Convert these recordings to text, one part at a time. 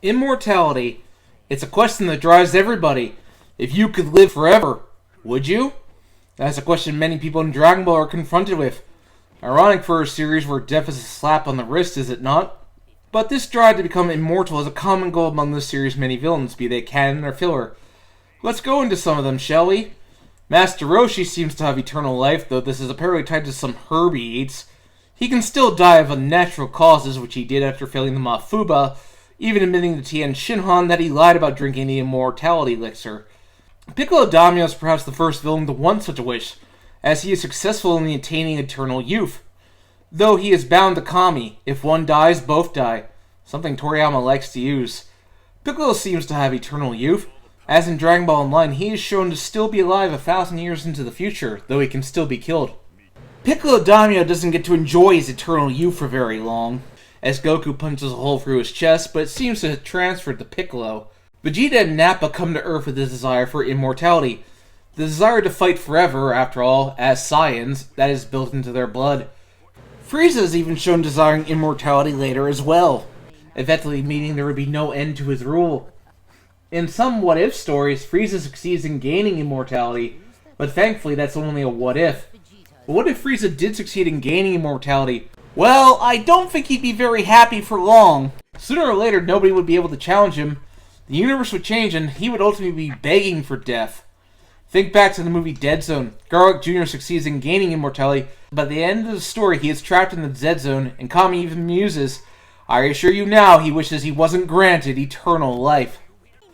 Immortality. It's a question that drives everybody. If you could live forever, would you? That's a question many people in Dragon Ball are confronted with. Ironic for a series where death is a slap on the wrist, is it not? But this drive to become immortal is a common goal among this series' many villains, be they canon or filler. Let's go into some of them, shall we? Master Roshi seems to have eternal life, though this is apparently tied to some herb he eats. He can still die of unnatural causes, which he did after failing the Mafuba, even admitting to Tien Shinhan that he lied about drinking the Immortality elixir. Piccolo Daimyo is perhaps the first villain to want such a wish, as he is successful in attaining eternal youth. Though he is bound to Kami, if one dies, both die, something Toriyama likes to use. Piccolo seems to have eternal youth, as in Dragon Ball Online he is shown to still be alive 1,000 years into the future, though he can still be killed. Piccolo Daimyo doesn't get to enjoy his eternal youth for very long, as Goku punches a hole through his chest, but it seems to have transferred to Piccolo. Vegeta and Nappa come to Earth with the desire for immortality. The desire to fight forever, after all, as Saiyans, that is built into their blood. Frieza is even shown desiring immortality later as well, eventually meaning there would be no end to his rule. In some what-if stories, Frieza succeeds in gaining immortality, but thankfully that's only a what-if. But what if Frieza did succeed in gaining immortality? Well, I don't think he'd be very happy for long. Sooner or later, nobody would be able to challenge him. The universe would change, and he would ultimately be begging for death. Think back to the movie Dead Zone. Garlic Jr. succeeds in gaining immortality, but at the end of the story, he is trapped in the Dead Zone, and Kami even muses, "I assure you now, he wishes he wasn't granted eternal life."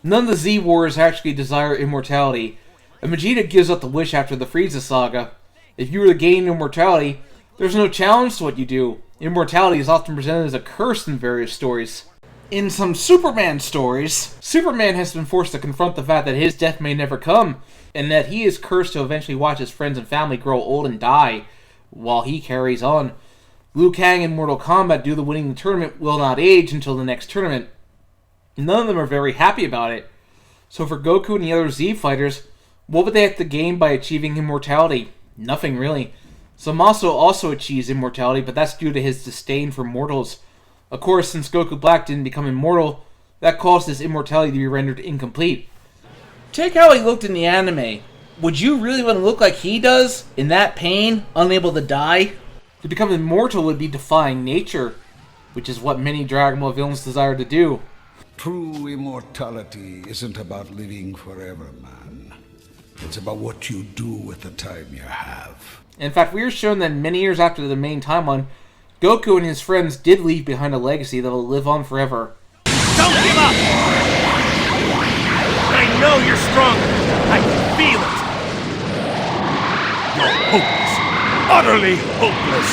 None of the Z-Warriors actually desire immortality, and Vegeta gives up the wish after the Frieza saga. If you were to gain immortality, there's no challenge to what you do. Immortality is often presented as a curse in various stories. In some Superman stories, Superman has been forced to confront the fact that his death may never come, and that he is cursed to eventually watch his friends and family grow old and die, while he carries on. Liu Kang in Mortal Kombat, due to winning the tournament, will not age until the next tournament. None of them are very happy about it. So for Goku and the other Z fighters, what would they have to gain by achieving immortality? Nothing really. Zamasu also achieves immortality, but that's due to his disdain for mortals. Of course, since Goku Black didn't become immortal, that caused his immortality to be rendered incomplete. Take how he looked in the anime. Would you really want to look like he does? In that pain? Unable to die? To become immortal would be defying nature, which is what many Dragon Ball villains desire to do. True immortality isn't about living forever, man. It's about what you do with the time you have. In fact, we are shown that many years after the main timeline, Goku and his friends did leave behind a legacy that will live on forever. Don't give up! I know you're stronger. I can feel it. You're hopeless. Utterly hopeless.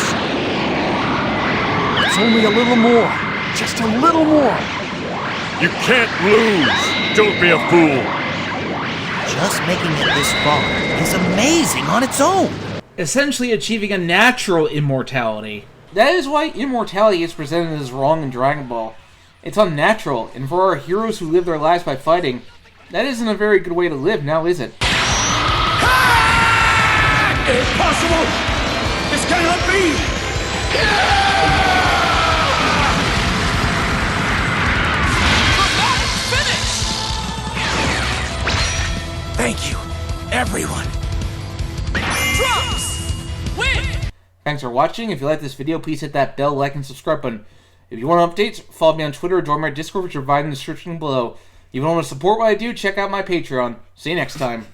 It's only a little more. Just a little more. You can't lose. Don't be a fool. Just making it this far is amazing on its own. Essentially achieving a natural immortality. That is why immortality is presented as wrong in Dragon Ball. It's unnatural, and for our heroes who live their lives by fighting, that isn't a very good way to live, now is it? Impossible! This cannot be! Thank you, everyone. Trunks! Win! Thanks for watching. If you like this video, please hit that bell, like, and subscribe button. If you want updates, follow me on Twitter or join my Discord, which are provided in the description below. If you want to support what I do, check out my Patreon. See you next time.